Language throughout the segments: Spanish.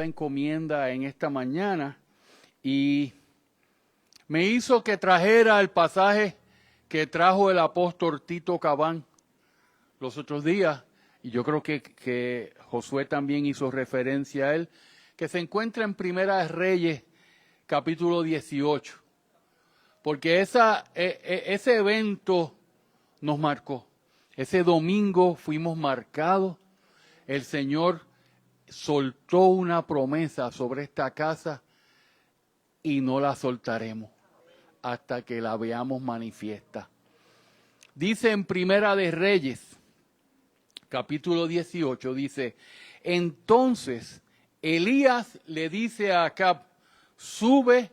encomienda en esta mañana y me hizo que trajera el pasaje que trajo el apóstol Tito Cabán los otros días, y yo creo que Josué también hizo referencia a él, que se encuentra en Primera de Reyes, capítulo 18, porque ese evento nos marcó. Ese domingo fuimos marcados, el Señor soltó una promesa sobre esta casa y no la soltaremos hasta que la veamos manifiesta. Dice en Primera de Reyes, capítulo 18, dice, entonces Elías le dice a Acab, sube,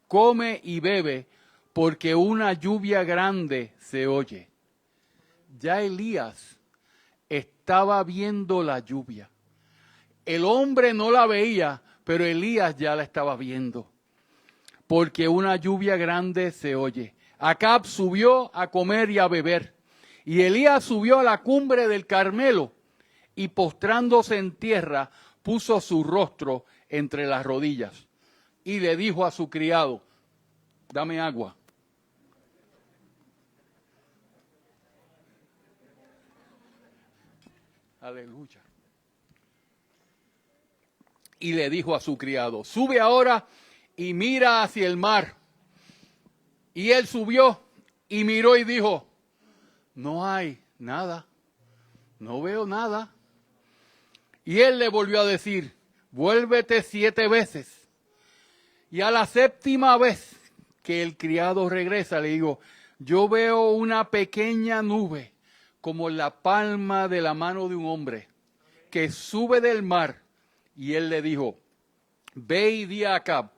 come y bebe, porque una lluvia grande se oye. Ya Elías estaba viendo la lluvia. El hombre no la veía, pero Elías ya la estaba viendo. Porque una lluvia grande se oye. Acab subió a comer y a beber. Y Elías subió a la cumbre del Carmelo y postrándose en tierra, puso su rostro entre las rodillas. Y le dijo a su criado, dame agua. Aleluya. Y le dijo a su criado, sube ahora y mira hacia el mar. Y él subió y miró y dijo, no hay nada, no veo nada. Y él le volvió a decir, vuélvete 7 veces. Y a la 7ª vez que el criado regresa, le digo, yo veo una pequeña nube como la palma de la mano de un hombre que sube del mar. Y él le dijo, ve y di a Acab,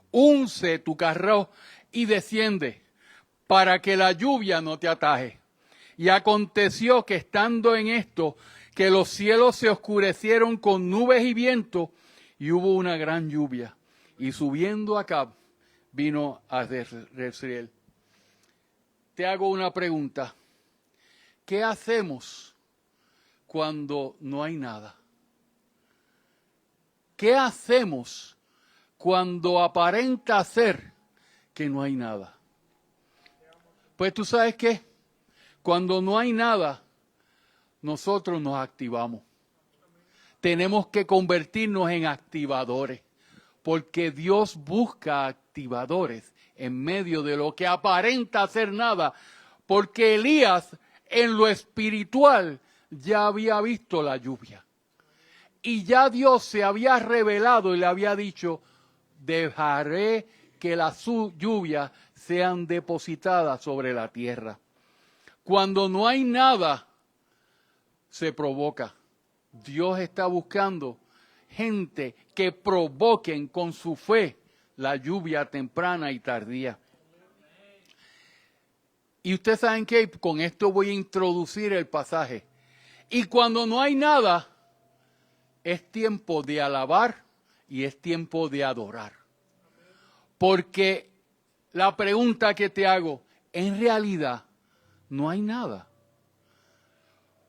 unce tu carro y desciende para que la lluvia no te ataje. Y aconteció que estando en esto, que los cielos se oscurecieron con nubes y viento, y hubo una gran lluvia. Y subiendo Acab, vino a Jezreel. Te hago una pregunta. ¿Qué hacemos cuando no hay nada? ¿Qué hacemos cuando aparenta ser que no hay nada? Pues tú sabes qué, cuando no hay nada, nosotros nos activamos. Tenemos que convertirnos en activadores, porque Dios busca activadores en medio de lo que aparenta ser nada, porque Elías en lo espiritual ya había visto la lluvia. Y ya Dios se había revelado y le había dicho, dejaré que las lluvias sean depositadas sobre la tierra. Cuando no hay nada, se provoca. Dios está buscando gente que provoquen con su fe la lluvia temprana y tardía. Y ustedes saben que con esto voy a introducir el pasaje. Y cuando no hay nada, es tiempo de alabar y es tiempo de adorar. Porque la pregunta que te hago, en realidad no hay nada.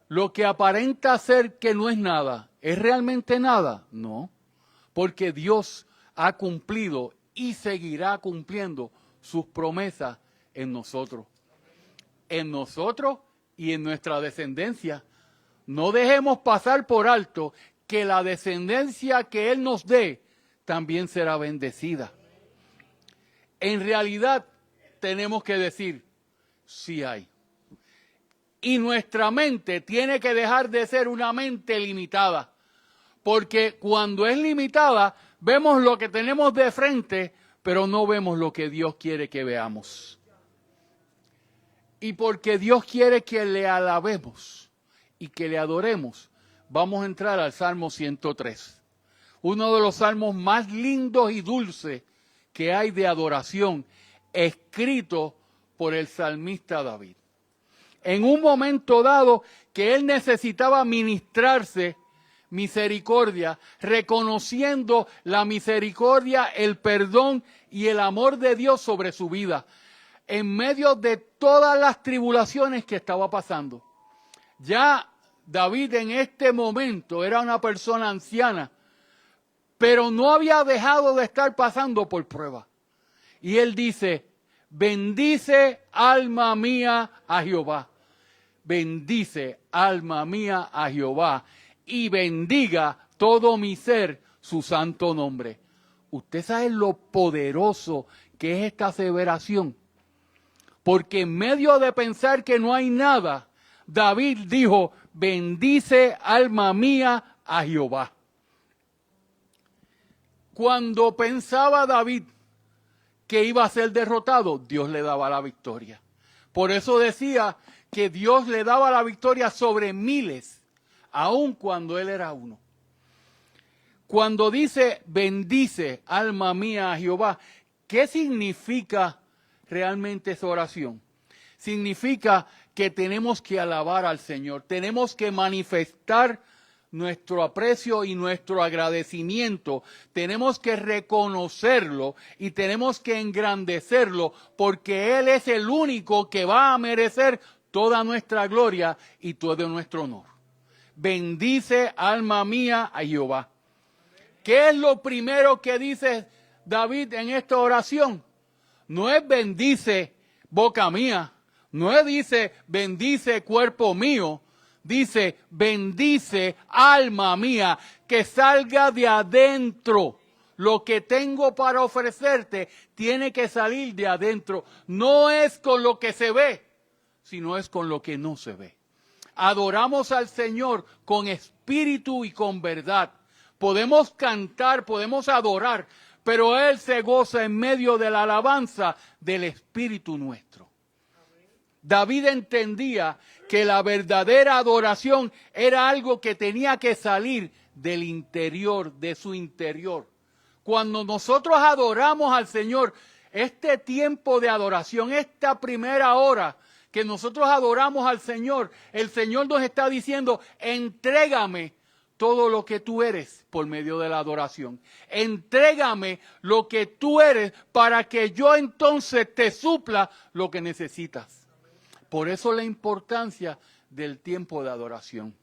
Lo que aparenta ser que no es nada, ¿es realmente nada? No, porque Dios ha cumplido y seguirá cumpliendo sus promesas en nosotros. En nosotros y en nuestra descendencia. No dejemos pasar por alto que la descendencia que Él nos dé también será bendecida. En realidad tenemos que decir, sí hay. Y nuestra mente tiene que dejar de ser una mente limitada. Porque cuando es limitada, vemos lo que tenemos de frente, pero no vemos lo que Dios quiere que veamos. Y porque Dios quiere que le alabemos y que le adoremos, vamos a entrar al Salmo 103. Uno de los salmos más lindos y dulces que hay de adoración, escrito por el salmista David. En un momento dado que él necesitaba ministrarse misericordia, reconociendo la misericordia, el perdón y el amor de Dios sobre su vida, en medio de todas las tribulaciones que estaba pasando. Ya David en este momento era una persona anciana, pero no había dejado de estar pasando por prueba. Y él dice, bendice alma mía a Jehová. Bendice alma mía a Jehová y bendiga todo mi ser su santo nombre. Usted sabe lo poderoso que es esta aseveración. Porque en medio de pensar que no hay nada, David dijo, bendice alma mía a Jehová. Cuando pensaba David que iba a ser derrotado, Dios le daba la victoria. Por eso decía que Dios le daba la victoria sobre miles, aun cuando él era uno. Cuando dice, bendice alma mía a Jehová, ¿qué significa realmente esa oración? Significa que tenemos que alabar al Señor, tenemos que manifestar nuestro aprecio y nuestro agradecimiento, tenemos que reconocerlo y tenemos que engrandecerlo porque Él es el único que va a merecer toda nuestra gloria y todo nuestro honor. Bendice alma mía a Jehová. ¿Qué es lo primero que dice David en esta oración? No es bendice boca mía, no es dice bendice cuerpo mío, dice bendice alma mía, que salga de adentro. Lo que tengo para ofrecerte tiene que salir de adentro. No es con lo que se ve, sino es con lo que no se ve. Adoramos al Señor con espíritu y con verdad. Podemos cantar, podemos adorar, pero Él se goza en medio de la alabanza del espíritu nuestro. David entendía que la verdadera adoración era algo que tenía que salir del interior, de su interior. Cuando nosotros adoramos al Señor, este tiempo de adoración, esta primera hora que nosotros adoramos al Señor, el Señor nos está diciendo, entrégame todo lo que tú eres por medio de la adoración. Entrégame lo que tú eres para que yo entonces te supla lo que necesitas. Por eso la importancia del tiempo de adoración.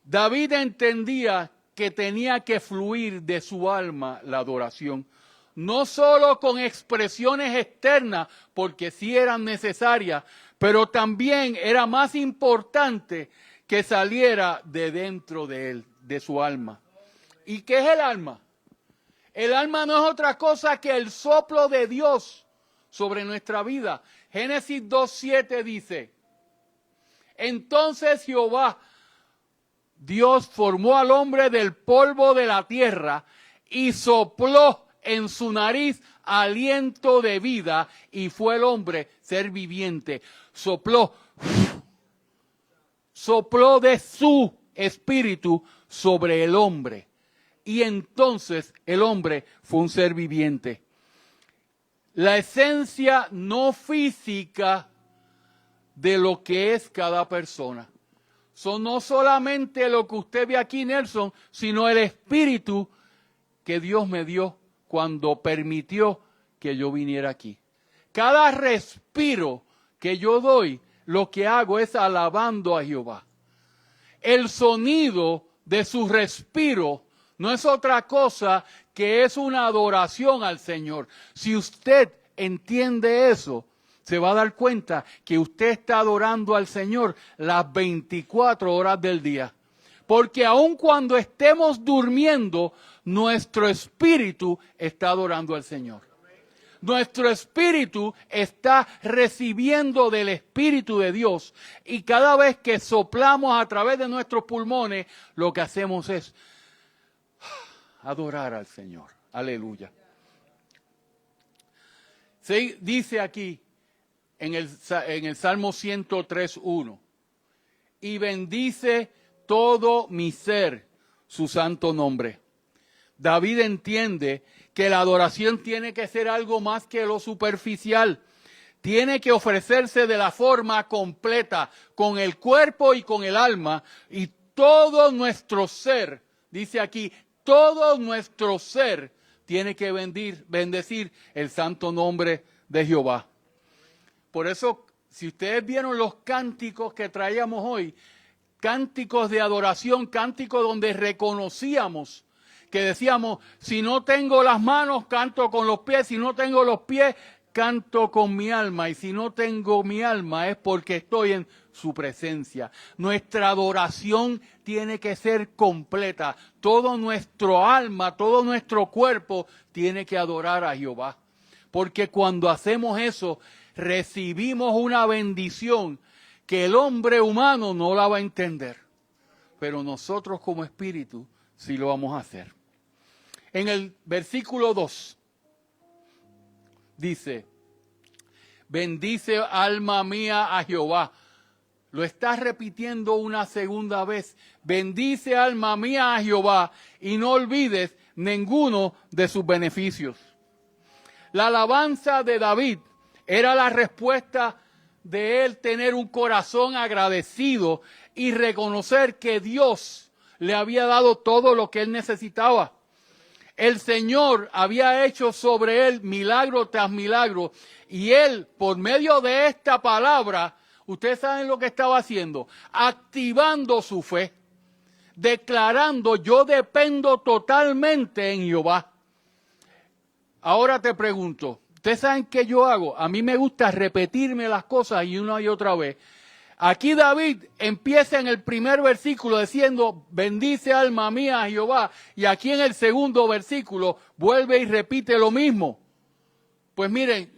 David entendía que tenía que fluir de su alma la adoración, no solo con expresiones externas, porque sí eran necesarias, pero también era más importante que saliera de dentro de él, de su alma. ¿Y qué es el alma? El alma no es otra cosa que el soplo de Dios sobre nuestra vida. Génesis 2:7 dice, entonces Jehová, Dios formó al hombre del polvo de la tierra y sopló en su nariz aliento de vida y fue el hombre ser viviente. Sopló de su espíritu sobre el hombre. Y entonces el hombre fue un ser viviente. La esencia no física de lo que es cada persona. Son no solamente lo que usted ve aquí, Nelson, sino el espíritu que Dios me dio cuando permitió que yo viniera aquí. Cada respiro que yo doy, lo que hago es alabando a Jehová. El sonido de su respiro no es otra cosa que es una adoración al Señor. Si usted entiende eso, se va a dar cuenta que usted está adorando al Señor las 24 horas del día. Porque aun cuando estemos durmiendo, nuestro espíritu está adorando al Señor. Nuestro espíritu está recibiendo del Espíritu de Dios y cada vez que soplamos a través de nuestros pulmones, lo que hacemos es adorar al Señor. Aleluya. Se dice aquí en el Salmo 103:1, y bendice todo mi ser su santo nombre. David entiende que la adoración tiene que ser algo más que lo superficial. Tiene que ofrecerse de la forma completa, con el cuerpo y con el alma, y todo nuestro ser, dice aquí, todo nuestro ser tiene que bendecir el santo nombre de Jehová. Por eso, si ustedes vieron los cánticos que traíamos hoy, cánticos de adoración, cánticos donde reconocíamos que decíamos, si no tengo las manos, canto con los pies, si no tengo los pies, canto con mi alma, y si no tengo mi alma es porque estoy en su presencia. Nuestra adoración tiene que ser completa. Todo nuestro alma, todo nuestro cuerpo tiene que adorar a Jehová. Porque cuando hacemos eso, recibimos una bendición que el hombre humano no la va a entender. Pero nosotros como espíritu sí lo vamos a hacer. En el versículo 2 dice, bendice alma mía a Jehová. Lo está repitiendo una segunda vez. Bendice alma mía a Jehová y no olvides ninguno de sus beneficios. La alabanza de David era la respuesta de él tener un corazón agradecido y reconocer que Dios le había dado todo lo que él necesitaba. El Señor había hecho sobre él milagro tras milagro y él, por medio de esta palabra, ustedes saben lo que estaba haciendo, activando su fe, declarando, yo dependo totalmente en Jehová. Ahora te pregunto, ¿ustedes saben qué yo hago? A mí me gusta repetirme las cosas y una y otra vez. Aquí David empieza en el primer versículo diciendo, bendice alma mía a Jehová. Y aquí en el segundo versículo vuelve y repite lo mismo. Pues miren,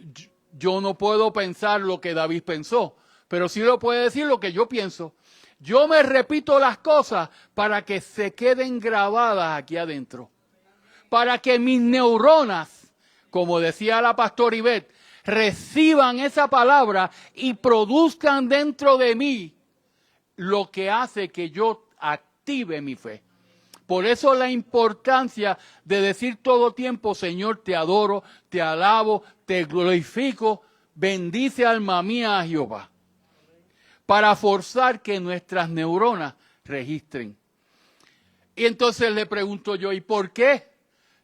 yo no puedo pensar lo que David pensó, pero sí lo puede decir lo que yo pienso. Yo me repito las cosas para que se queden grabadas aquí adentro. Para que mis neuronas, como decía la pastora Ivette, reciban esa palabra y produzcan dentro de mí lo que hace que yo active mi fe. Por eso la importancia de decir todo tiempo, Señor, te adoro, te alabo, te glorifico, bendice alma mía a Jehová. Para forzar que nuestras neuronas registren. Y entonces le pregunto yo, ¿y por qué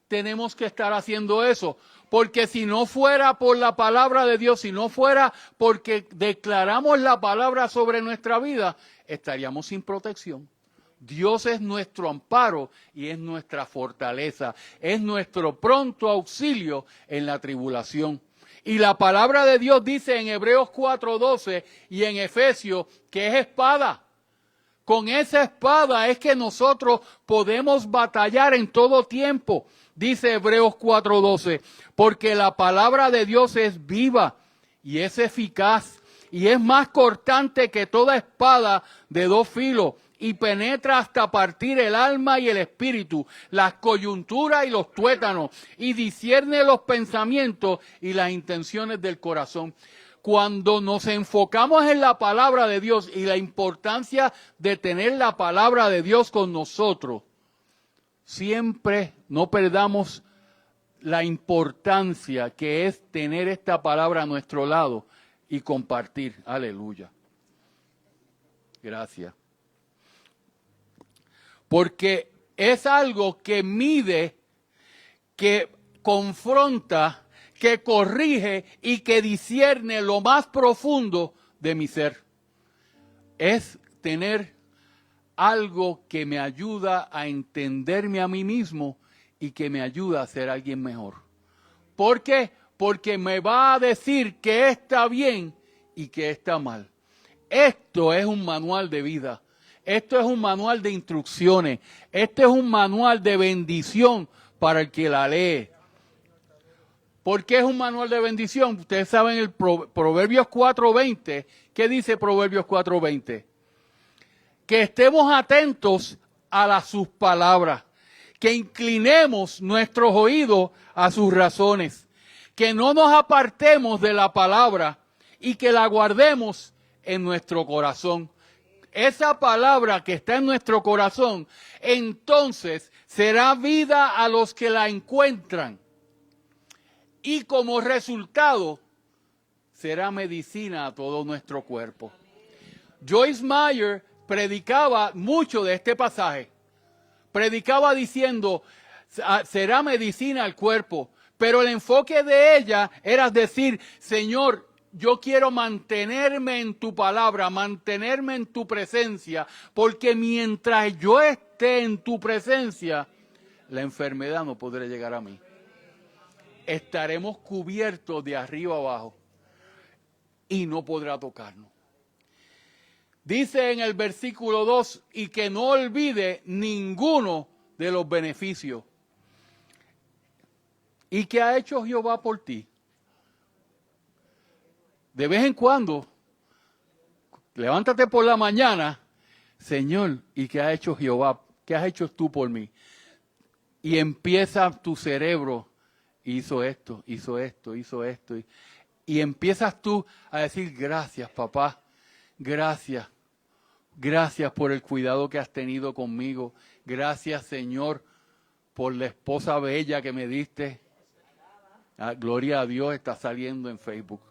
tenemos que estar haciendo eso? Porque si no fuera por la palabra de Dios, si no fuera porque declaramos la palabra sobre nuestra vida, estaríamos sin protección. Dios es nuestro amparo y es nuestra fortaleza, es nuestro pronto auxilio en la tribulación. Y la palabra de Dios dice en Hebreos 4:12 y en Efesios que es espada. Con esa espada es que nosotros podemos batallar en todo tiempo. Dice Hebreos 4:12, porque la palabra de Dios es viva y es eficaz y es más cortante que toda espada de dos filos y penetra hasta partir el alma y el espíritu, las coyunturas y los tuétanos y discierne los pensamientos y las intenciones del corazón. Cuando nos enfocamos en la palabra de Dios y la importancia de tener la palabra de Dios con nosotros, siempre no perdamos la importancia que es tener esta palabra a nuestro lado y compartir. Aleluya. Gracias. Porque es algo que mide, que confronta, que corrige y que discierne lo más profundo de mi ser. Es tener algo que me ayuda a entenderme a mí mismo y que me ayuda a ser alguien mejor. ¿Por qué? Porque me va a decir que está bien y que está mal. Esto es un manual de vida. Esto es un manual de instrucciones. Este es un manual de bendición para el que la lee. ¿Por qué es un manual de bendición? Ustedes saben el Proverbios 4:20. ¿Qué dice Proverbios 4:20? Que estemos atentos a sus palabras, que inclinemos nuestros oídos a sus razones, que no nos apartemos de la palabra y que la guardemos en nuestro corazón. Esa palabra que está en nuestro corazón, entonces será vida a los que la encuentran. Y como resultado, será medicina a todo nuestro cuerpo. Joyce Meyer predicaba mucho de este pasaje. Predicaba diciendo, será medicina al cuerpo. Pero el enfoque de ella era decir, Señor, yo quiero mantenerme en tu palabra, mantenerme en tu presencia, porque mientras yo esté en tu presencia, la enfermedad no podrá llegar a mí. Estaremos cubiertos de arriba abajo y no podrá tocarnos. Dice en el versículo 2, y que no olvide ninguno de los beneficios. ¿Y qué ha hecho Jehová por ti? De vez en cuando, levántate por la mañana, Señor, ¿y qué ha hecho Jehová? ¿Qué has hecho tú por mí? Y empieza tu cerebro, hizo esto, hizo esto, hizo esto. Y empiezas tú a decir, gracias papá, gracias. Gracias por el cuidado que has tenido conmigo. Gracias, Señor, por la esposa bella que me diste. Ah, gloria a Dios, está saliendo en Facebook.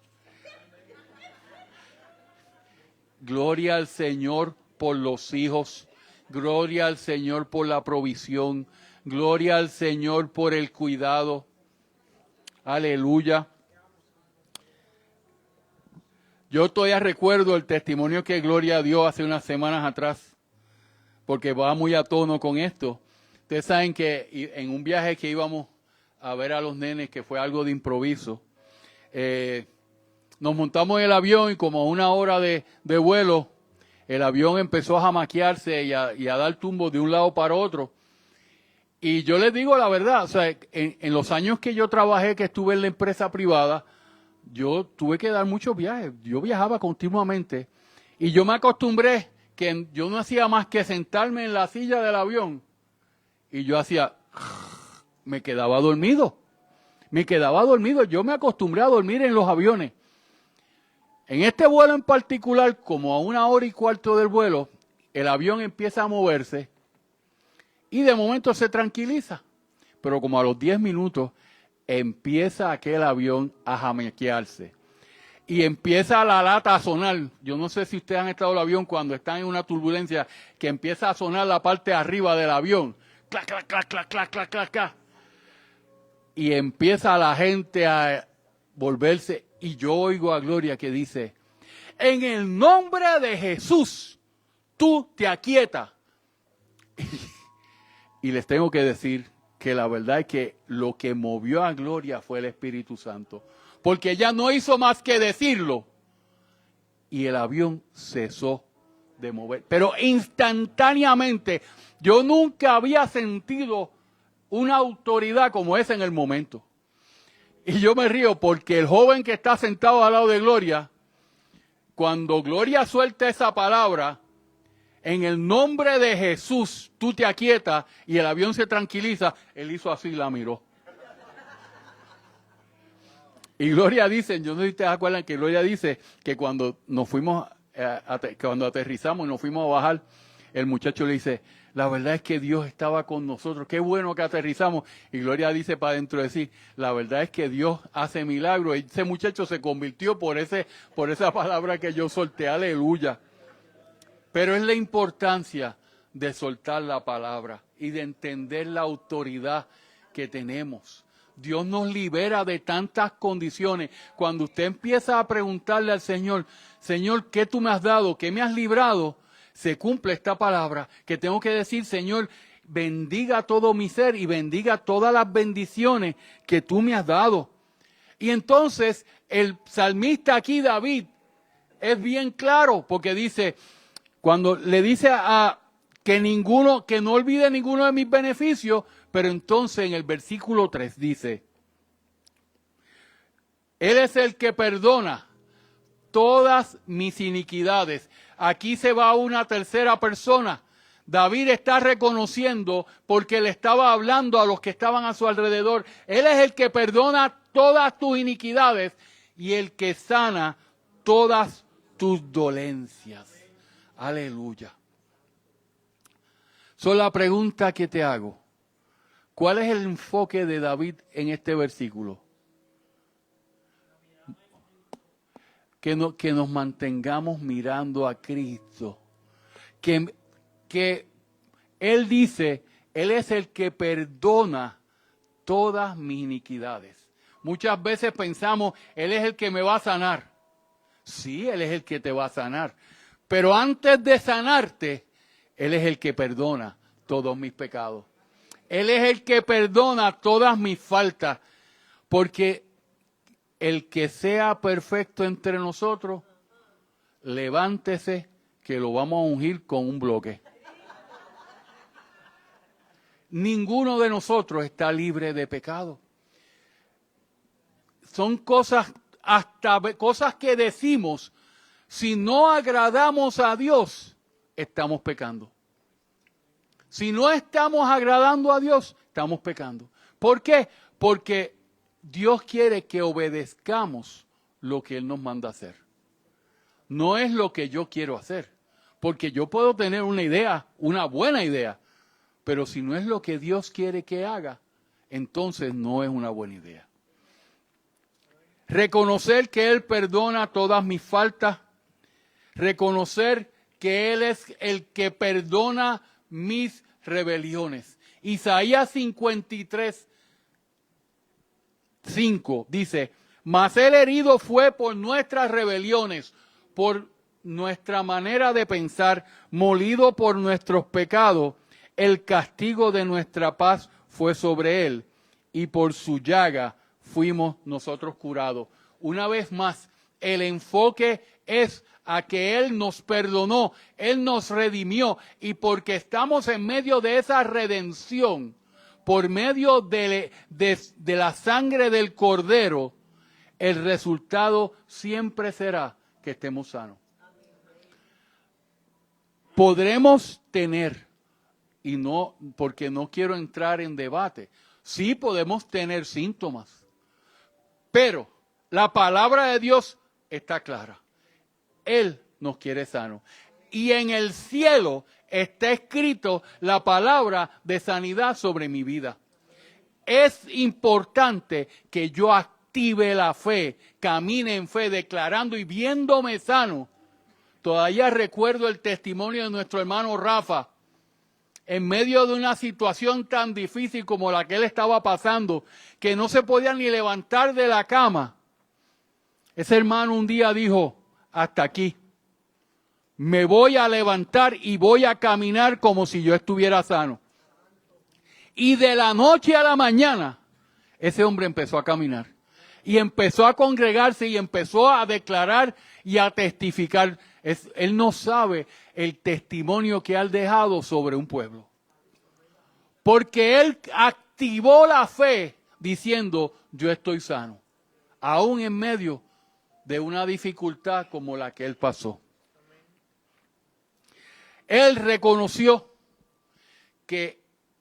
Gloria al Señor por los hijos. Gloria al Señor por la provisión. Gloria al Señor por el cuidado. Aleluya. Yo todavía recuerdo el testimonio que Gloria dio hace unas semanas atrás, porque va muy a tono con esto. Ustedes saben que en un viaje que íbamos a ver a los nenes, que fue algo de improviso, nos montamos en el avión y como a 1 hora de vuelo, el avión empezó a jamaquearse y a dar tumbos de un lado para otro. Y yo les digo la verdad, o sea, en los años que yo trabajé, que estuve en la empresa privada, yo tuve que dar muchos viajes. Yo viajaba continuamente y yo me acostumbré que yo no hacía más que sentarme en la silla del avión y yo me quedaba dormido. Yo me acostumbré a dormir en los aviones. En este vuelo en particular, como a 1 hora y cuarto del vuelo, el avión empieza a moverse y de momento se tranquiliza. Pero como a los 10 minutos empieza aquel avión a jamaquearse y empieza la lata a sonar. Yo no sé si ustedes han estado en el avión cuando están en una turbulencia que empieza a sonar la parte de arriba del avión. Clac, clac, clac, clac, clac, clac, clac, clac. Y empieza la gente a volverse y yo oigo a Gloria que dice, en el nombre de Jesús, tú te aquietas. Y les tengo que decir que la verdad es que lo que movió a Gloria fue el Espíritu Santo. Porque ella no hizo más que decirlo. Y el avión cesó de mover. Pero instantáneamente, yo nunca había sentido una autoridad como esa en el momento. Y yo me río porque el joven que está sentado al lado de Gloria, cuando Gloria suelta esa palabra, en el nombre de Jesús, tú te aquietas y el avión se tranquiliza, él hizo así y la miró. Y Gloria dice, yo no sé si ustedes acuerdan que Gloria dice que cuando nos fuimos, cuando aterrizamos y nos fuimos a bajar, el muchacho le dice, la verdad es que Dios estaba con nosotros, qué bueno que aterrizamos. Y Gloria dice para adentro de sí, la verdad es que Dios hace milagros. Y ese muchacho se convirtió por esa palabra que yo solté, aleluya. Pero es la importancia de soltar la palabra y de entender la autoridad que tenemos. Dios nos libera de tantas condiciones. Cuando usted empieza a preguntarle al Señor, Señor, ¿qué tú me has dado? ¿Qué me has librado? Se cumple esta palabra que tengo que decir, Señor, bendiga todo mi ser y bendiga todas las bendiciones que tú me has dado. Y entonces el salmista aquí, David, es bien claro porque dice, cuando le dice que no olvide ninguno de mis beneficios, pero entonces en el versículo 3 dice, Él es el que perdona todas mis iniquidades. Aquí se va una tercera persona. David está reconociendo porque le estaba hablando a los que estaban a su alrededor. Él es el que perdona todas tus iniquidades y el que sana todas tus dolencias. Aleluya. La pregunta que te hago, ¿cuál es el enfoque de David en este versículo? Que nos mantengamos mirando a Cristo. Que Él dice, Él es el que perdona todas mis iniquidades. Muchas veces pensamos, Él es el que me va a sanar. Sí, Él es el que te va a sanar. Pero antes de sanarte, Él es el que perdona todos mis pecados. Él es el que perdona todas mis faltas. Porque el que sea perfecto entre nosotros, levántese que lo vamos a ungir con un bloque. Ninguno de nosotros está libre de pecado. Son cosas, hasta cosas que decimos, si no agradamos a Dios, estamos pecando. Si no estamos agradando a Dios, estamos pecando. ¿Por qué? Porque Dios quiere que obedezcamos lo que Él nos manda hacer. No es lo que yo quiero hacer. Porque yo puedo tener una idea, una buena idea, pero si no es lo que Dios quiere que haga, entonces no es una buena idea. Reconocer que Él perdona todas mis faltas. Reconocer que Él es el que perdona mis rebeliones. Isaías 53, 5 dice, mas el herido fue por nuestras rebeliones, por nuestra manera de pensar, molido por nuestros pecados, el castigo de nuestra paz fue sobre Él, y por su llaga fuimos nosotros curados. Una vez más, el enfoque es a que Él nos perdonó, Él nos redimió, y porque estamos en medio de esa redención, por medio de la sangre del Cordero, el resultado siempre será que estemos sanos. Podremos tener, y no, porque no quiero entrar en debate, sí podemos tener síntomas, pero la palabra de Dios está clara. Él nos quiere sanos. Y en el cielo está escrito la palabra de sanidad sobre mi vida. Es importante que yo active la fe, camine en fe, declarando y viéndome sano. Todavía recuerdo el testimonio de nuestro hermano Rafa, en medio de una situación tan difícil como la que él estaba pasando, que no se podía ni levantar de la cama. Ese hermano un día dijo, hasta aquí, me voy a levantar y voy a caminar como si yo estuviera sano. Y de la noche a la mañana, ese hombre empezó a caminar. Y empezó a congregarse y empezó a declarar y a testificar. Él no sabe el testimonio que ha dejado sobre un pueblo. Porque él activó la fe diciendo, yo estoy sano. Aún en medio de una dificultad como la que él pasó. Él reconoció que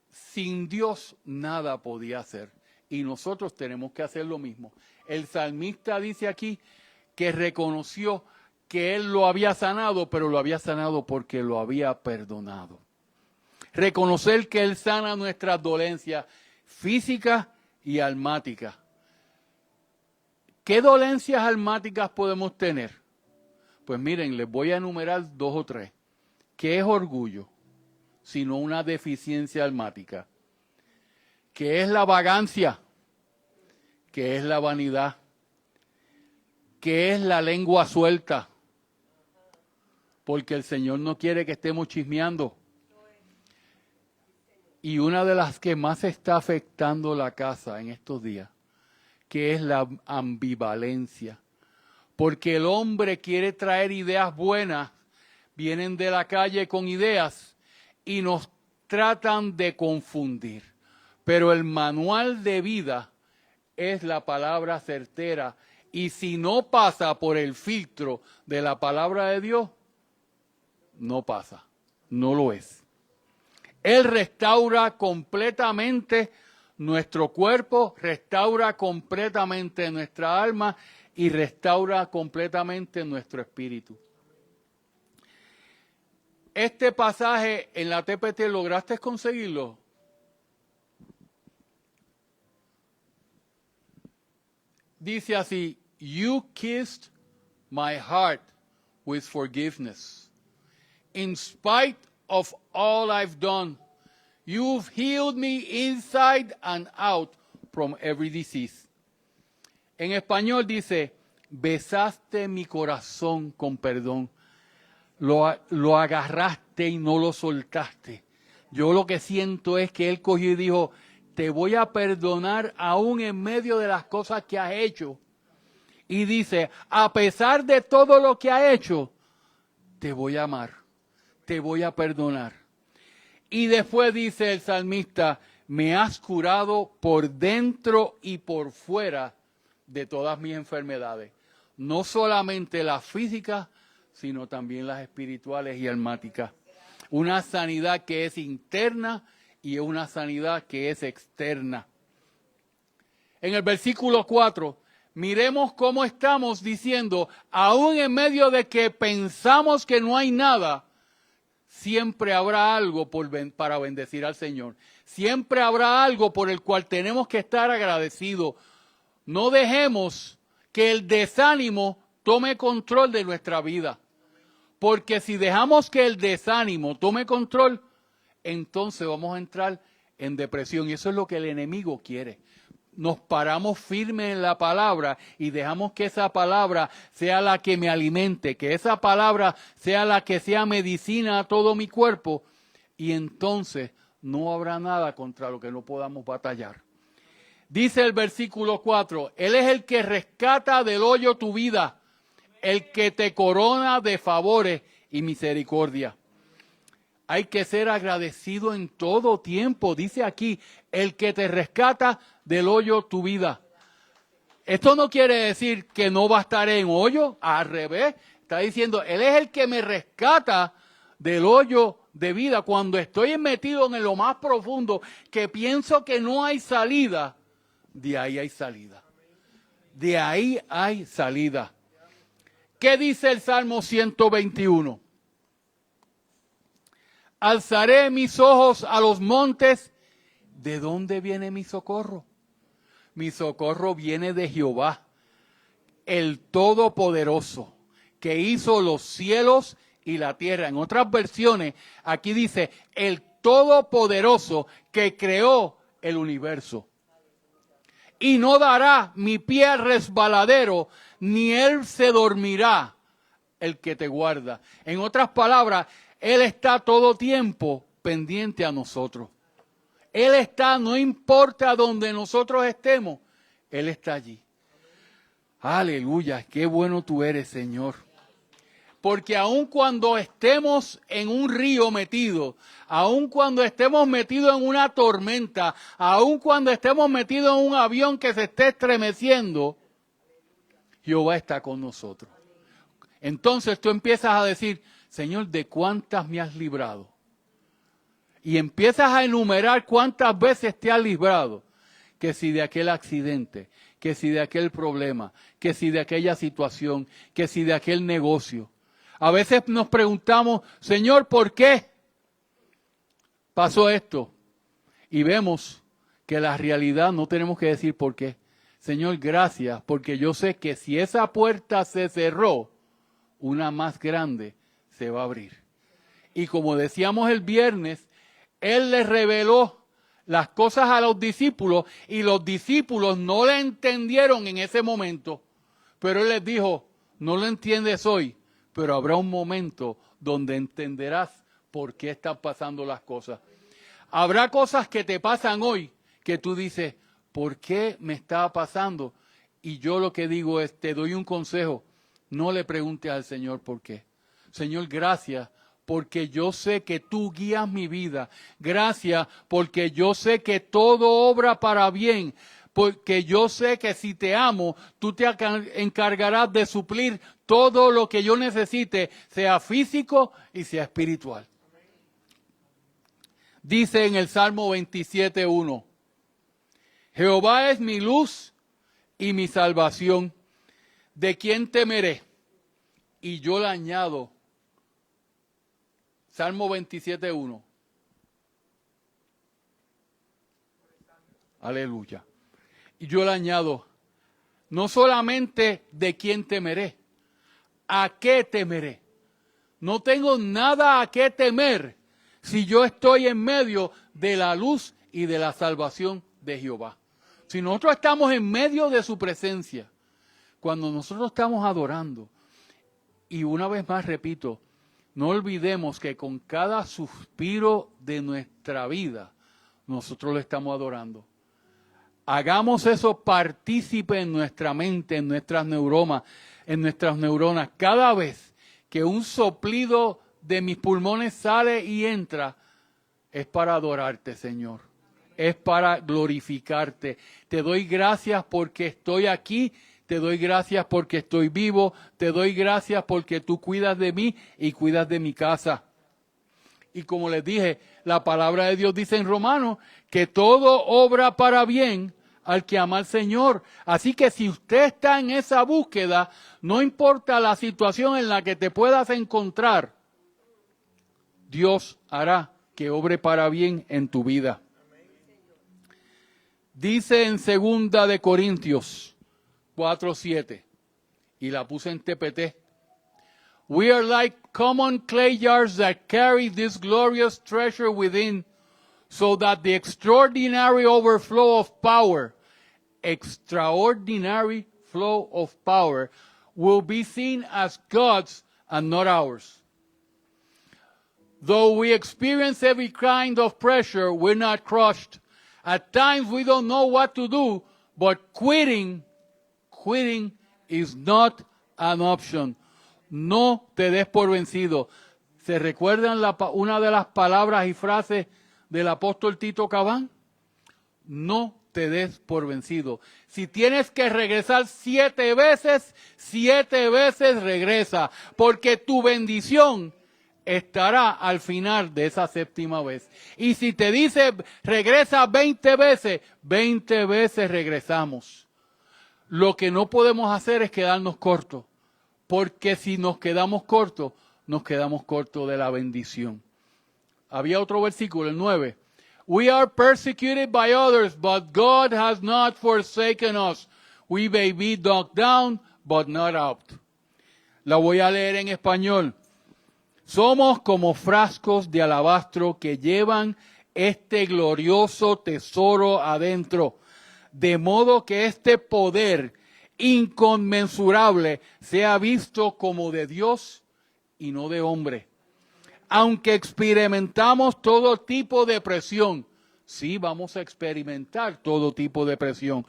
sin Dios nada podía hacer. Y nosotros tenemos que hacer lo mismo. El salmista dice aquí que reconoció que él lo había sanado, pero lo había sanado porque lo había perdonado. Reconocer que Él sana nuestras dolencias físicas y almáticas. ¿Qué dolencias almáticas podemos tener? Pues miren, les voy a enumerar 2 o 3. ¿Qué es orgullo? Sino una deficiencia almática. ¿Qué es la vagancia? ¿Qué es la vanidad? ¿Qué es la lengua suelta? Porque el Señor no quiere que estemos chismeando. Y una de las que más está afectando la casa en estos días, que es la ambivalencia. Porque el hombre quiere traer ideas buenas, vienen de la calle con ideas y nos tratan de confundir. Pero el manual de vida es la palabra certera. Y si no pasa por el filtro de la palabra de Dios, no pasa, no lo es. Él restaura completamente nuestro cuerpo, restaura completamente nuestra alma y restaura completamente nuestro espíritu. Este pasaje en la TPT, ¿lograste conseguirlo? Dice así, you kissed my heart with forgiveness. In spite of all I've done, you've healed me inside and out from every disease. En español dice, besaste mi corazón con perdón. Lo agarraste y no lo soltaste. Yo lo que siento es que Él cogió y dijo, te voy a perdonar aún en medio de las cosas que has hecho. Y dice, a pesar de todo lo que has hecho, te voy a amar, te voy a perdonar. Y después dice el salmista, me has curado por dentro y por fuera de todas mis enfermedades. No solamente las físicas, sino también las espirituales y almáticas. Una sanidad que es interna y una sanidad que es externa. En el versículo 4, miremos cómo estamos diciendo, aún en medio de que pensamos que no hay nada, siempre habrá algo para bendecir al Señor. Siempre habrá algo por el cual tenemos que estar agradecidos. No dejemos que el desánimo tome control de nuestra vida. Porque si dejamos que el desánimo tome control, entonces vamos a entrar en depresión. Y eso es lo que el enemigo quiere. Nos paramos firmes en la palabra y dejamos que esa palabra sea la que me alimente, que esa palabra sea la que sea medicina a todo mi cuerpo, y entonces no habrá nada contra lo que no podamos batallar. Dice el versículo 4, Él es el que rescata del hoyo tu vida, el que te corona de favores y misericordia. Hay que ser agradecido en todo tiempo. Dice aquí, el que te rescata del hoyo tu vida. Esto no quiere decir que no va a estar en hoyo, al revés. Está diciendo, Él es el que me rescata del hoyo de vida. Cuando estoy metido en lo más profundo, que pienso que no hay salida, de ahí hay salida. De ahí hay salida. ¿Qué dice el Salmo 121? Alzaré mis ojos a los montes. ¿De dónde viene mi socorro? Mi socorro viene de Jehová, el Todopoderoso, que hizo los cielos y la tierra. En otras versiones, aquí dice, el Todopoderoso que creó el universo. Y no dará mi pie al resbaladero, ni él se dormirá el que te guarda. En otras palabras, Él está todo tiempo pendiente a nosotros. Él está, no importa donde nosotros estemos, Él está allí. Aleluya, qué bueno tú eres, Señor. Porque aun cuando estemos en un río metido, aun cuando estemos metidos en una tormenta, aun cuando estemos metidos en un avión que se esté estremeciendo, Jehová está con nosotros. Entonces tú empiezas a decir, Señor, ¿de cuántas me has librado? Y empiezas a enumerar cuántas veces te has librado. Que si de aquel accidente, que si de aquel problema, que si de aquella situación, que si de aquel negocio. A veces nos preguntamos, Señor, ¿por qué pasó esto? Y vemos que la realidad no tenemos que decir por qué. Señor, gracias, porque yo sé que si esa puerta se cerró, una más grande se va a abrir. Y como decíamos el viernes, Él les reveló las cosas a los discípulos y los discípulos no le entendieron en ese momento. Pero Él les dijo, no lo entiendes hoy, pero habrá un momento donde entenderás por qué están pasando las cosas. Habrá cosas que te pasan hoy que tú dices, ¿por qué me está pasando? Y yo lo que digo es, te doy un consejo, no le preguntes al Señor por qué. Señor, gracias, porque yo sé que tú guías mi vida. Gracias, porque yo sé que todo obra para bien. Porque yo sé que si te amo, tú te encargarás de suplir todo lo que yo necesite, sea físico y sea espiritual. Dice en el Salmo 27:1, Jehová es mi luz y mi salvación. ¿De quién temeré? Y yo le añado, Salmo 27:1. Aleluya. Y yo le añado, no solamente de quién temeré, ¿a qué temeré? No tengo nada a qué temer si yo estoy en medio de la luz y de la salvación de Jehová. Si nosotros estamos en medio de su presencia, cuando nosotros estamos adorando, y una vez más repito, no olvidemos que con cada suspiro de nuestra vida, nosotros lo estamos adorando. Hagamos eso partícipe en nuestra mente, en nuestras neuronas. Cada vez que un soplido de mis pulmones sale y entra, es para adorarte, Señor. Es para glorificarte. Te doy gracias porque estoy aquí. Te doy gracias porque estoy vivo. Te doy gracias porque tú cuidas de mí y cuidas de mi casa. Y como les dije, la palabra de Dios dice en Romanos que todo obra para bien al que ama al Señor. Así que si usted está en esa búsqueda, no importa la situación en la que te puedas encontrar, Dios hará que obre para bien en tu vida. Dice en 2 de Corintios 4:7, y la puse en TPT. We are like common clay jars that carry this glorious treasure within, so that the extraordinary overflow of power, will be seen as God's and not ours. Though we experience every kind of pressure, we're not crushed. At times we don't know what to do, but quitting is not an option. No te des por vencido. ¿Se recuerdan una de las palabras y frases del apóstol Tito Cabán? No te des por vencido. Si tienes que regresar 7 veces, 7 veces regresa, porque tu bendición estará al final de esa 7ª vez. Y si te dice regresa 20 veces, 20 veces regresamos. Lo que no podemos hacer es quedarnos cortos, porque si nos quedamos cortos de la bendición. Había otro versículo, el 9. We are persecuted by others, but God has not forsaken us. We may be knocked down, but not out. La voy a leer en español. Somos como frascos de alabastro que llevan este glorioso tesoro adentro, de modo que este poder inconmensurable sea visto como de Dios y no de hombre. Aunque experimentamos todo tipo de presión, sí vamos a experimentar todo tipo de presión,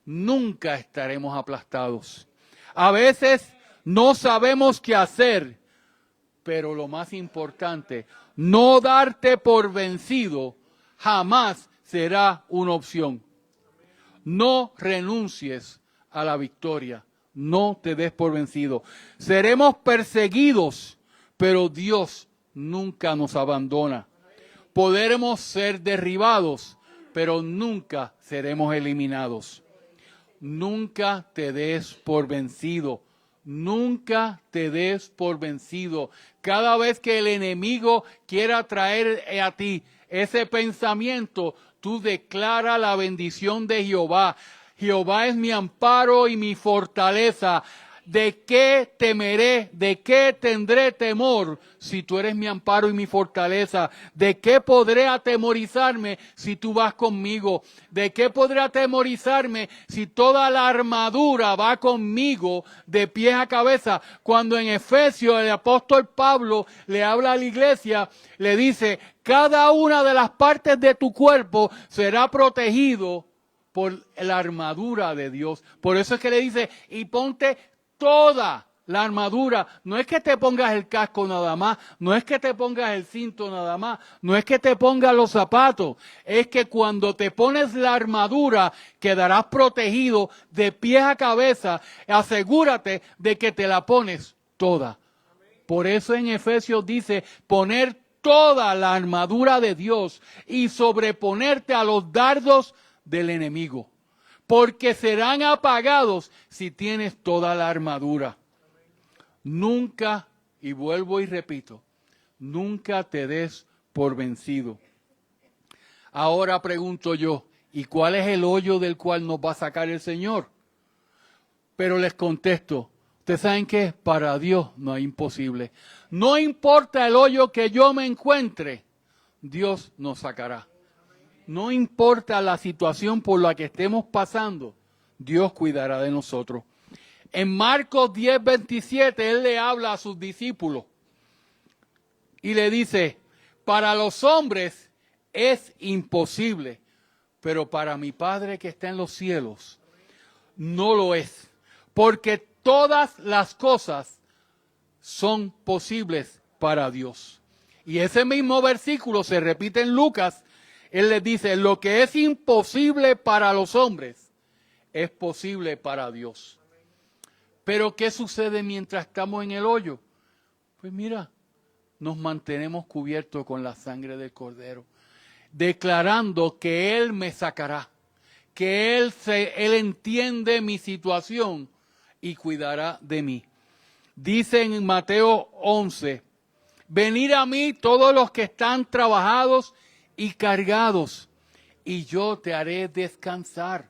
nunca estaremos aplastados. A veces no sabemos qué hacer, pero lo más importante, no darte por vencido jamás será una opción. No renuncies a la victoria, no te des por vencido. Seremos perseguidos, pero Dios nunca nos abandona. Podremos ser derribados, pero nunca seremos eliminados. Nunca te des por vencido. Nunca te des por vencido. Cada vez que el enemigo quiera traer a ti ese pensamiento, tú declara la bendición de Jehová. Jehová es mi amparo y mi fortaleza. ¿De qué temeré? ¿De qué tendré temor si tú eres mi amparo y mi fortaleza? ¿De qué podré atemorizarme si tú vas conmigo? ¿De qué podré atemorizarme si toda la armadura va conmigo de pies a cabeza? Cuando en Efesios el apóstol Pablo le habla a la iglesia, le dice, cada una de las partes de tu cuerpo será protegido por la armadura de Dios. Por eso es que le dice, y ponte toda la armadura. No es que te pongas el casco nada más, no es que te pongas el cinto nada más, no es que te pongas los zapatos, es que cuando te pones la armadura quedarás protegido de pies a cabeza. Asegúrate de que te la pones toda. Por eso en Efesios dice poner toda la armadura de Dios y sobreponerte a los dardos del enemigo, porque serán apagados si tienes toda la armadura. Nunca, y vuelvo y repito, nunca te des por vencido. Ahora pregunto yo, ¿y cuál es el hoyo del cual nos va a sacar el Señor? Pero les contesto, ¿ustedes saben qué? Para Dios no hay imposible. No importa el hoyo que yo me encuentre, Dios nos sacará. No importa la situación por la que estemos pasando, Dios cuidará de nosotros. En Marcos 10:27, Él le habla a sus discípulos y le dice, para los hombres es imposible, pero para mi Padre que está en los cielos no lo es, porque todas las cosas son posibles para Dios. Y ese mismo versículo se repite en Lucas. Él les dice, lo que es imposible para los hombres es posible para Dios. Pero ¿qué sucede mientras estamos en el hoyo? Pues mira, nos mantenemos cubiertos con la sangre del Cordero, declarando que Él me sacará, que Él entiende mi situación y cuidará de mí. Dice en Mateo 11, venid a mí todos los que están trabajados y cargados, y yo te haré descansar.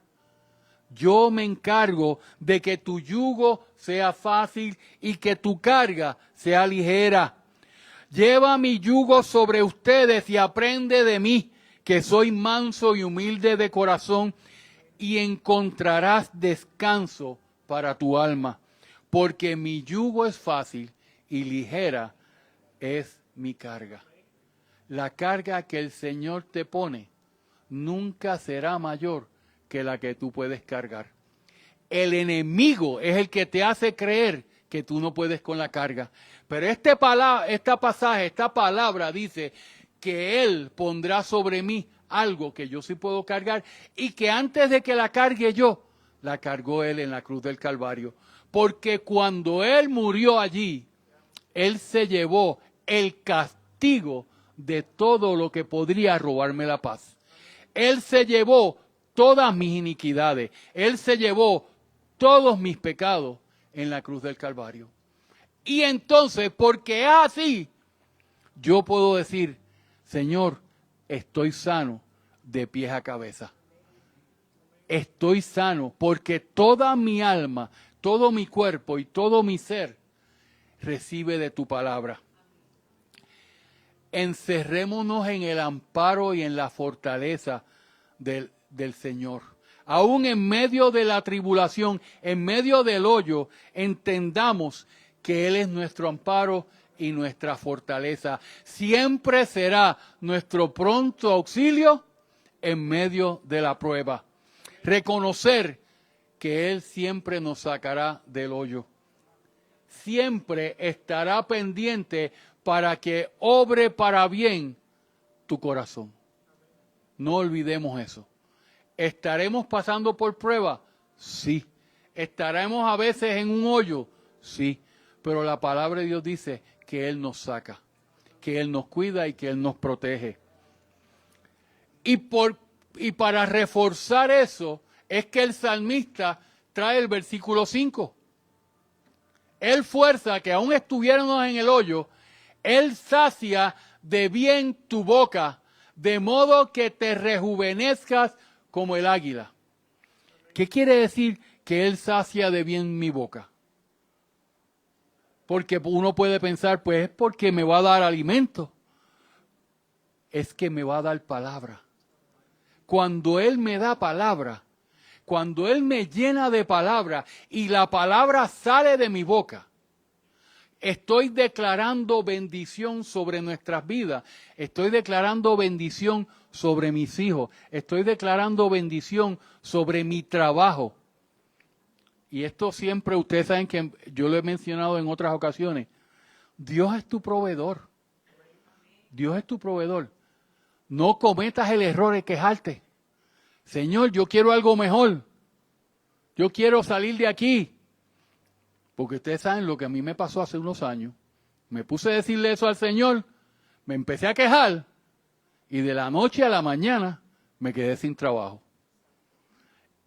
Yo me encargo de que tu yugo sea fácil y que tu carga sea ligera. Lleva mi yugo sobre ustedes y aprende de mí, que soy manso y humilde de corazón, y encontrarás descanso para tu alma, porque mi yugo es fácil y ligera es mi carga. La carga que el Señor te pone nunca será mayor que la que tú puedes cargar. El enemigo es el que te hace creer que tú no puedes con la carga. Pero esta palabra dice que Él pondrá sobre mí algo que yo sí puedo cargar y que antes de que la cargue yo, la cargó Él en la cruz del Calvario. Porque cuando Él murió allí, Él se llevó el castigo de todo lo que podría robarme la paz. Él se llevó todas mis iniquidades. Él se llevó todos mis pecados en la cruz del Calvario. Y entonces, porque es así, yo puedo decir, Señor, estoy sano de pies a cabeza. Estoy sano porque toda mi alma, todo mi cuerpo y todo mi ser recibe de tu palabra. Encerrémonos en el amparo y en la fortaleza del Señor. Aún en medio de la tribulación, en medio del hoyo, entendamos que Él es nuestro amparo y nuestra fortaleza. Siempre será nuestro pronto auxilio en medio de la prueba. Reconocer que Él siempre nos sacará del hoyo. Siempre estará pendiente para que obre para bien tu corazón. No olvidemos eso. ¿Estaremos pasando por prueba? Sí. ¿Estaremos a veces en un hoyo? Sí. Pero la palabra de Dios dice que Él nos saca, que Él nos cuida y que Él nos protege. Y para reforzar eso es que el salmista trae el versículo 5. Él fuerza que aún estuviéramos en el hoyo, Él sacia de bien tu boca, de modo que te rejuvenezcas como el águila. ¿Qué quiere decir que Él sacia de bien mi boca? Porque uno puede pensar, pues es porque me va a dar alimento. Es que me va a dar palabra. Cuando Él me da palabra, cuando Él me llena de palabra y la palabra sale de mi boca, estoy declarando bendición sobre nuestras vidas. Estoy declarando bendición sobre mis hijos. Estoy declarando bendición sobre mi trabajo. Y esto siempre, ustedes saben que yo lo he mencionado en otras ocasiones. Dios es tu proveedor. Dios es tu proveedor. No cometas el error de quejarte. Señor, yo quiero algo mejor. Yo quiero salir de aquí. Porque ustedes saben lo que a mí me pasó hace unos años. Me puse a decirle eso al Señor, me empecé a quejar y de la noche a la mañana me quedé sin trabajo.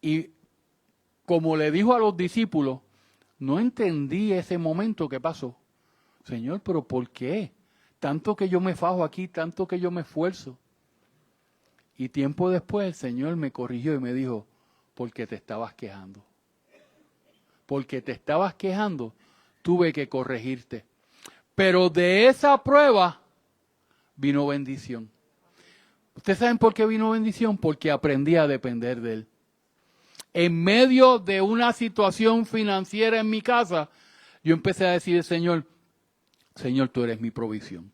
Y como le dijo a los discípulos, no entendí ese momento que pasó. Señor, ¿pero por qué? Tanto que yo me fajo aquí, tanto que yo me esfuerzo. Y tiempo después el Señor me corrigió y me dijo, porque te estabas quejando. Porque te estabas quejando, tuve que corregirte. Pero de esa prueba vino bendición. ¿Ustedes saben por qué vino bendición? Porque aprendí a depender de Él. en medio de una situación financiera en mi casa, yo empecé a decir, Señor, tú eres mi provisión.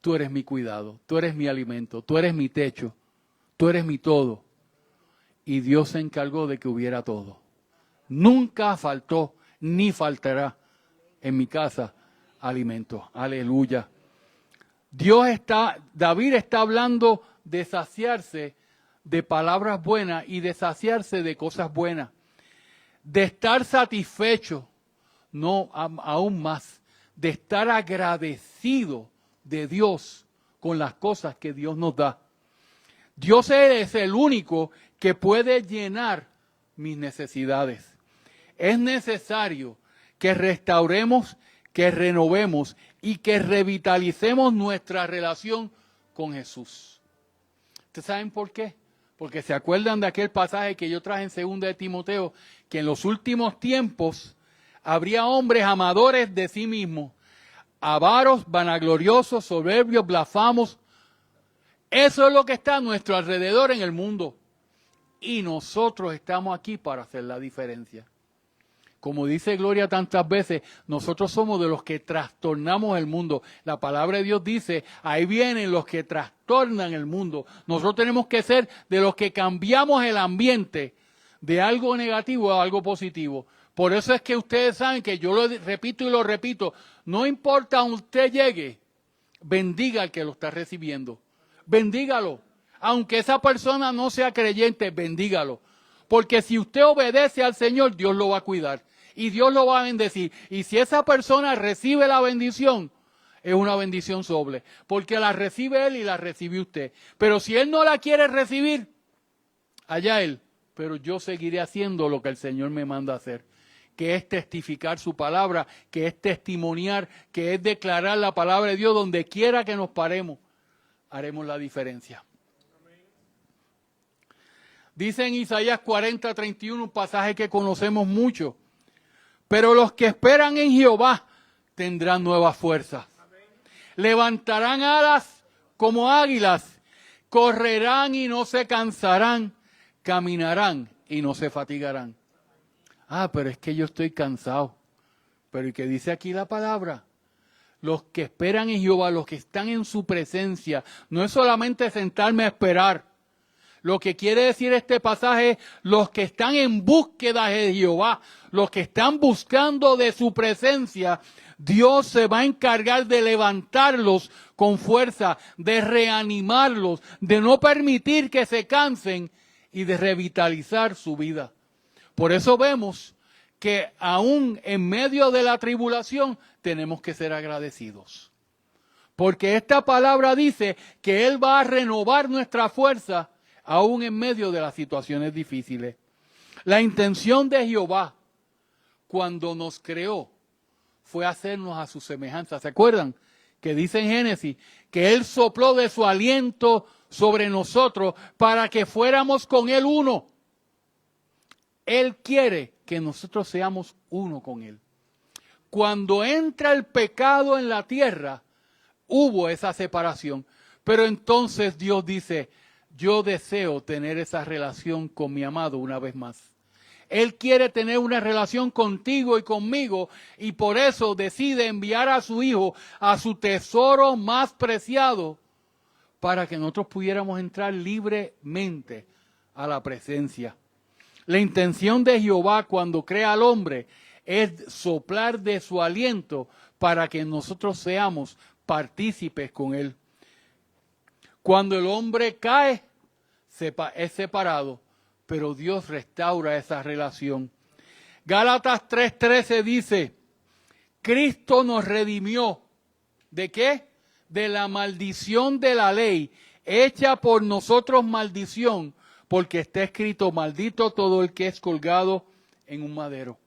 Tú eres mi cuidado, tú eres mi alimento, tú eres mi techo, tú eres mi todo. Y Dios se encargó de que hubiera todo. Nunca faltó ni faltará en mi casa alimento. Aleluya. David está hablando de saciarse de palabras buenas y de saciarse de cosas buenas. De estar satisfecho, no aún más, de estar agradecido de Dios con las cosas que Dios nos da. Dios es el único que puede llenar mis necesidades. Es necesario que restauremos, que renovemos y que revitalicemos nuestra relación con Jesús. ¿Ustedes saben por qué? Porque se acuerdan de aquel pasaje que yo traje en 2 de Timoteo, que en los últimos tiempos habría hombres amadores de sí mismos, avaros, vanagloriosos, soberbios, blasfemos. Eso es lo que está a nuestro alrededor en el mundo. Y nosotros estamos aquí para hacer la diferencia. Como dice Gloria tantas veces, nosotros somos de los que trastornamos el mundo. La palabra de Dios dice, ahí vienen los que trastornan el mundo. Nosotros tenemos que ser de los que cambiamos el ambiente de algo negativo a algo positivo. Por eso es que ustedes saben que yo lo repito y lo repito, no importa a donde usted llegue, bendiga al que lo está recibiendo. Bendígalo. Aunque esa persona no sea creyente, bendígalo. Porque si usted obedece al Señor, Dios lo va a cuidar. Y Dios lo va a bendecir. Y si esa persona recibe la bendición, es una bendición doble. Porque la recibe Él y la recibe usted. Pero si Él no la quiere recibir, allá Él. Pero yo seguiré haciendo lo que el Señor me manda hacer. Que es testificar su palabra, que es testimoniar, que es declarar la palabra de Dios donde quiera que nos paremos. Haremos la diferencia. Dice en Isaías 40:31, un pasaje que conocemos mucho. Pero los que esperan en Jehová tendrán nuevas fuerzas. Levantarán alas como águilas, correrán y no se cansarán, caminarán y no se fatigarán. Pero es que yo estoy cansado. Pero ¿y qué dice aquí la palabra? Los que esperan en Jehová, los que están en su presencia, no es solamente sentarme a esperar. Lo que quiere decir este pasaje es los que están en búsqueda de Jehová, los que están buscando de su presencia, Dios se va a encargar de levantarlos con fuerza, de reanimarlos, de no permitir que se cansen y de revitalizar su vida. Por eso vemos que aún en medio de la tribulación tenemos que ser agradecidos. Porque esta palabra dice que Él va a renovar nuestra fuerza aún en medio de las situaciones difíciles. La intención de Jehová cuando nos creó fue hacernos a su semejanza. ¿Se acuerdan? Que dice en Génesis que Él sopló de su aliento sobre nosotros para que fuéramos con Él uno. Él quiere que nosotros seamos uno con Él. Cuando entra el pecado en la tierra, hubo esa separación. Pero entonces Dios dice, yo deseo tener esa relación con mi amado una vez más. Él quiere tener una relación contigo y conmigo y por eso decide enviar a su Hijo, a su tesoro más preciado, para que nosotros pudiéramos entrar libremente a la presencia. La intención de Jehová cuando crea al hombre es soplar de su aliento para que nosotros seamos partícipes con Él. Cuando el hombre cae, es separado, pero Dios restaura esa relación. Gálatas 3:13 dice, Cristo nos redimió. ¿De qué? De la maldición de la ley, hecha por nosotros maldición, porque está escrito, maldito todo el que es colgado en un madero.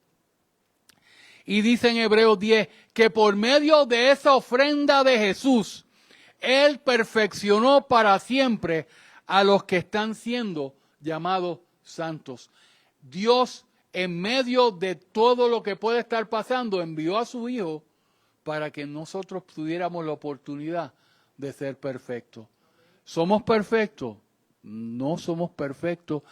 Y dice en Hebreos 10, que por medio de esa ofrenda de Jesús, Él perfeccionó para siempre a los que están siendo llamados santos. Dios, en medio de todo lo que puede estar pasando, envió a su Hijo para que nosotros tuviéramos la oportunidad de ser perfectos. ¿Somos perfectos? No somos perfectos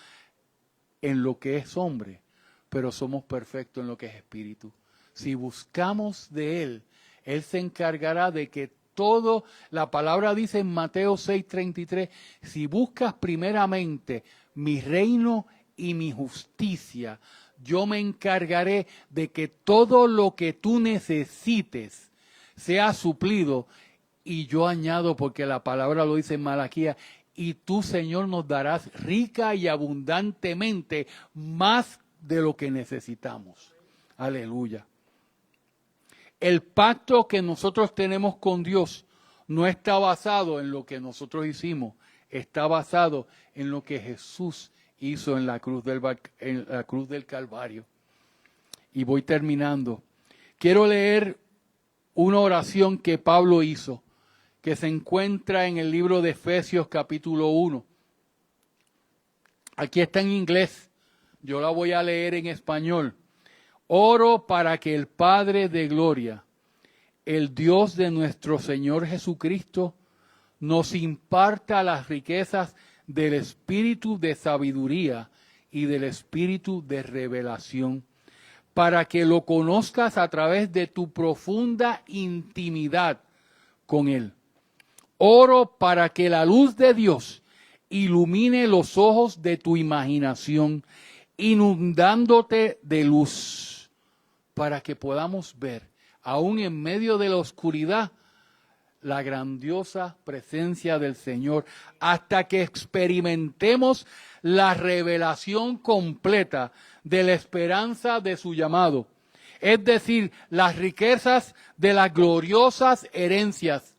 en lo que es hombre, pero somos perfectos en lo que es espíritu. Si buscamos de Él, Él se encargará de que todo, la palabra dice en Mateo 6:33, si buscas primeramente mi reino y mi justicia, yo me encargaré de que todo lo que tú necesites sea suplido. Y yo añado, porque la palabra lo dice en Malaquías, y tú, Señor, nos darás rica y abundantemente más de lo que necesitamos. Aleluya. El pacto que nosotros tenemos con Dios no está basado en lo que nosotros hicimos, está basado en lo que Jesús hizo en la cruz del Calvario. Y voy terminando. Quiero leer una oración que Pablo hizo, que se encuentra en el libro de Efesios capítulo 1. Aquí está en inglés, yo la voy a leer en español. Oro para que el Padre de gloria, el Dios de nuestro Señor Jesucristo, nos imparta las riquezas del espíritu de sabiduría y del espíritu de revelación, para que lo conozcas a través de tu profunda intimidad con Él. Oro para que la luz de Dios ilumine los ojos de tu imaginación, inundándote de luz, para que podamos ver, aún en medio de la oscuridad, la grandiosa presencia del Señor, hasta que experimentemos la revelación completa de la esperanza de su llamado, es decir, las riquezas de las gloriosas herencias.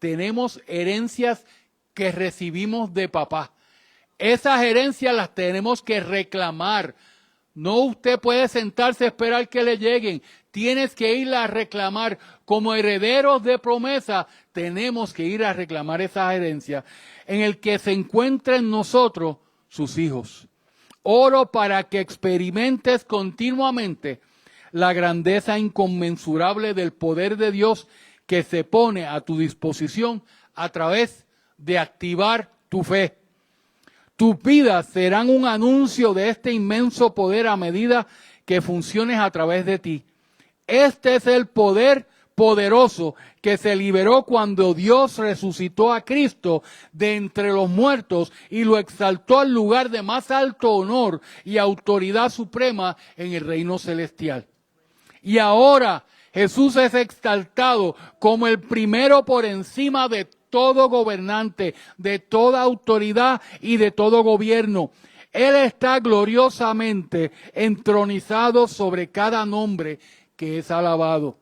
Tenemos herencias que recibimos de papá. Esas herencias las tenemos que reclamar. No usted puede sentarse a esperar que le lleguen. Tienes que ir a reclamar. Como herederos de promesa, tenemos que ir a reclamar esas herencias en el que se encuentren nosotros, sus hijos. Oro para que experimentes continuamente la grandeza inconmensurable del poder de Dios que se pone a tu disposición a través de activar tu fe. Tus vidas serán un anuncio de este inmenso poder a medida que funciones a través de ti. Este es el poder poderoso que se liberó cuando Dios resucitó a Cristo de entre los muertos y lo exaltó al lugar de más alto honor y autoridad suprema en el reino celestial. Y ahora Jesús es exaltado como el primero por encima de todo gobernante, de toda autoridad y de todo gobierno. Él está gloriosamente entronizado sobre cada nombre que es alabado.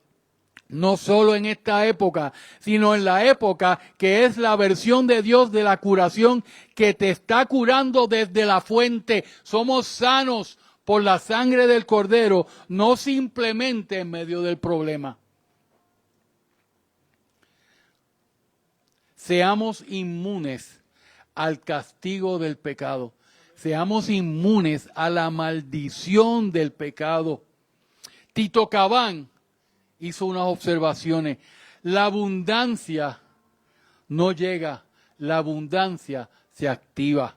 No solo en esta época, sino en la época que es la versión de Dios de la curación que te está curando desde la fuente. Somos sanos por la sangre del Cordero, no simplemente en medio del problema. Seamos inmunes al castigo del pecado. Seamos inmunes a la maldición del pecado. Tito Cabán hizo unas observaciones. La abundancia no llega, la abundancia se activa.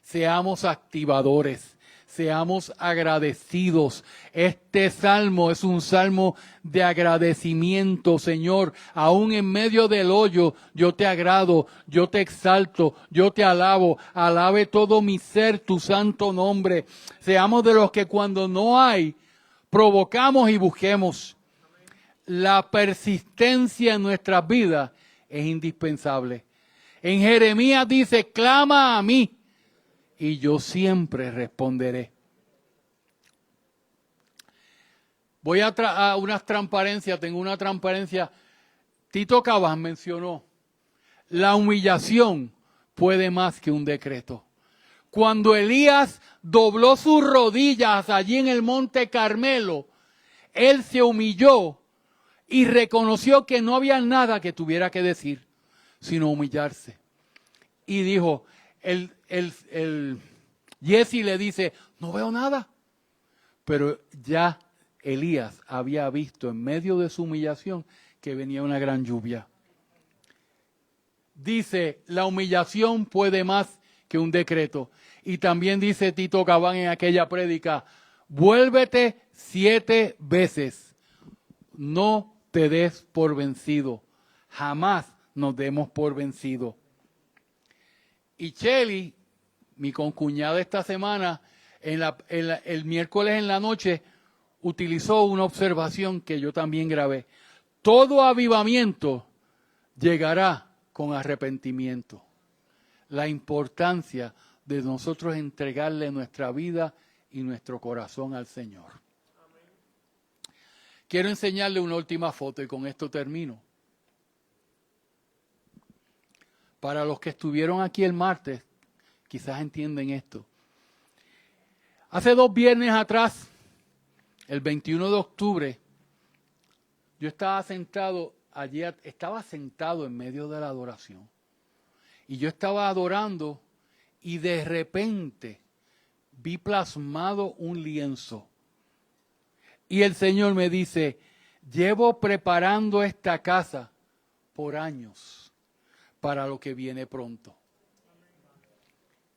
Seamos activadores. Seamos agradecidos. Este salmo es un salmo de agradecimiento, Señor. Aún en medio del hoyo, yo te agrado, yo te exalto, yo te alabo. Alabe todo mi ser tu santo nombre. Seamos de los que cuando no hay, provocamos y busquemos. La persistencia en nuestras vidas es indispensable. En Jeremías dice, clama a mí y yo siempre responderé. Voy a unas transparencias, tengo una transparencia. Tito Cabán mencionó, la humillación puede más que un decreto. Cuando Elías dobló sus rodillas allí en el monte Carmelo, él se humilló y reconoció que no había nada que tuviera que decir, sino humillarse. Y dijo, Jesse le dice, no veo nada. Pero ya Elías había visto en medio de su humillación que venía una gran lluvia. Dice, la humillación puede más que un decreto. Y también dice Tito Cabán en aquella prédica, vuélvete 7 veces, no te des por vencido, jamás nos demos por vencido. Y Chely, mi concuñada esta semana, el miércoles en la noche, utilizó una observación que yo también grabé. Todo avivamiento llegará con arrepentimiento. La importancia de nosotros entregarle nuestra vida y nuestro corazón al Señor. Quiero enseñarle una última foto y con esto termino. Para los que estuvieron aquí el martes, quizás entienden esto. Hace 2 viernes atrás, el 21 de octubre, yo estaba sentado en medio de la adoración. Y yo estaba adorando y de repente vi plasmado un lienzo. Y el Señor me dice, llevo preparando esta casa por años para lo que viene pronto.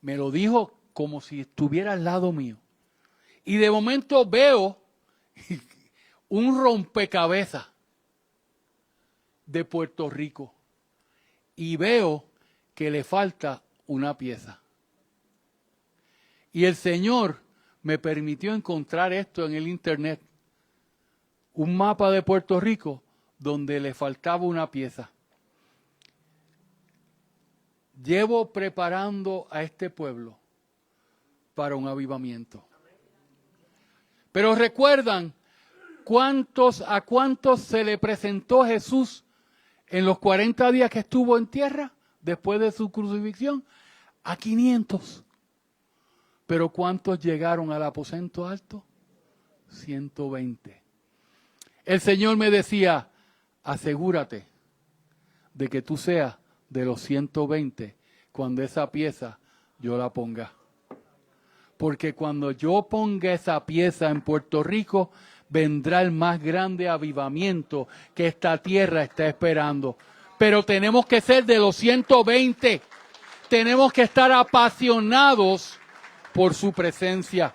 Me lo dijo como si estuviera al lado mío. Y de momento veo un rompecabezas de Puerto Rico. Y veo que le falta una pieza. Y el Señor me permitió encontrar esto en el internet. Un mapa de Puerto Rico donde le faltaba una pieza. Llevo preparando a este pueblo para un avivamiento. Pero recuerdan a cuántos se le presentó Jesús en los 40 días que estuvo en tierra después de su crucifixión. A 500. Pero ¿cuántos llegaron al aposento alto? 120. El Señor me decía, asegúrate de que tú seas de los 120 cuando esa pieza yo la ponga. Porque cuando yo ponga esa pieza en Puerto Rico, vendrá el más grande avivamiento que esta tierra está esperando. Pero tenemos que ser de los 120. Tenemos que estar apasionados por su presencia.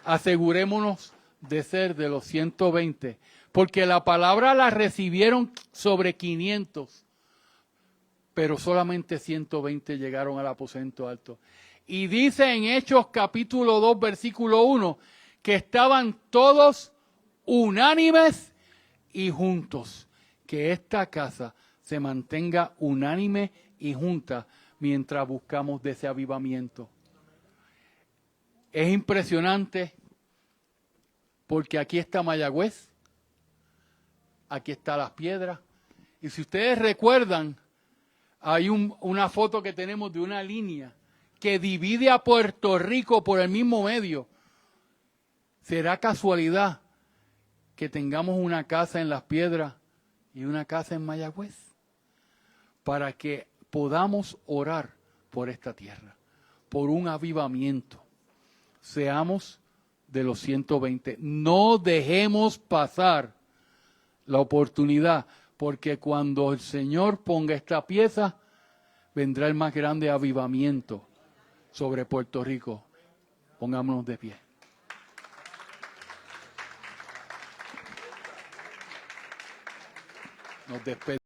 Asegurémonos de ser de los 120. Porque la palabra la recibieron sobre 500. Pero solamente 120 llegaron al aposento alto. Y dice en Hechos capítulo 2, versículo 1, que estaban todos unánimes y juntos. Que esta casa se mantenga unánime y junta mientras buscamos de ese avivamiento. Es impresionante porque aquí está Mayagüez, aquí está Las Piedras. Y si ustedes recuerdan, hay una foto que tenemos de una línea que divide a Puerto Rico por el mismo medio. ¿Será casualidad que tengamos una casa en Las Piedras y una casa en Mayagüez? Para que podamos orar por esta tierra, por un avivamiento. Seamos de los 120. No dejemos pasar la oportunidad, porque cuando el Señor ponga esta pieza, vendrá el más grande avivamiento sobre Puerto Rico. Pongámonos de pie. Nos despedimos.